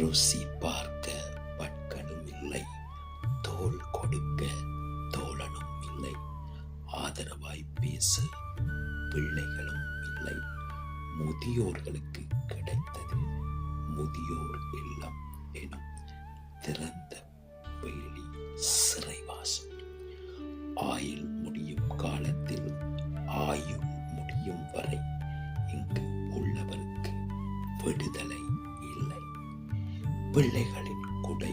ருசி பார்க்க பட்கனும் இல்லை, தோள் கொடுக்க தோழனும் இல்லை, ஆதரவாய் பேச பிள்ளைகளும் இல்லை. முதியோர்களுக்கு கிடைத்தது முதியோர் இல்லம் எனும் திறந்த வேலி சிறைவாசம். ஆயுள் முடியும் காலத்தில் ஆயுள் முடியும் வரை இங்கு உள்ளவருக்கு விடுதலை இல்லை. பிள்ளைகளின் குடை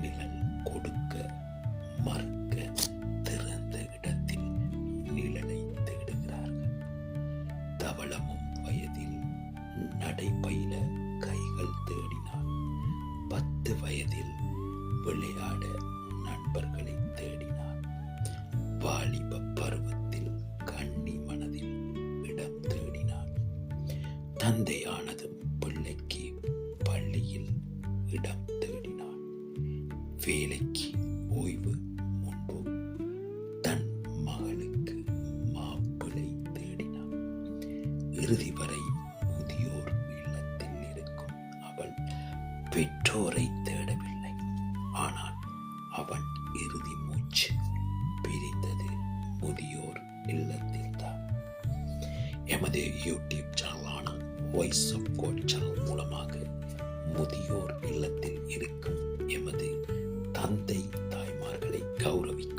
நிழல் கொடுக்க மறுக்க திறந்த இடத்தில் நிழலை தேடுகிறார்கள். தவளமும் வயதில் நடைபயில கைகள் தேடினார். 10 வயதில் விளையாட நண்பர்களை தேடினார். வாலிப பருவத்தில் கண்ணி மனதில் இடம் தேடினார். தந்தையானதும் பிள்ளைக்கு பள்ளியில் இடம் தேடினார். வேலைக்கு ஓய்வு முன்பு தன் மகளுக்கு மாப்பிள்ளை தேடினார். இறுதி வரை முதியோர் இல்லத்தில் இருக்கும் அவள் பெற்றோரை தேடவில்லை. ஆனால் அவன் இறுதி மூச்சு பிரிந்தது முதியோர் இல்லத்தில்தான். எமது யூடியூப் சேனலான வாய்ஸ் ஆஃப் காட் சேனல் மூலமாக முதியோர் இல்லத்தில் இருக்கும் எமது தந்தை தாய்மார்களை கௌரவிக்க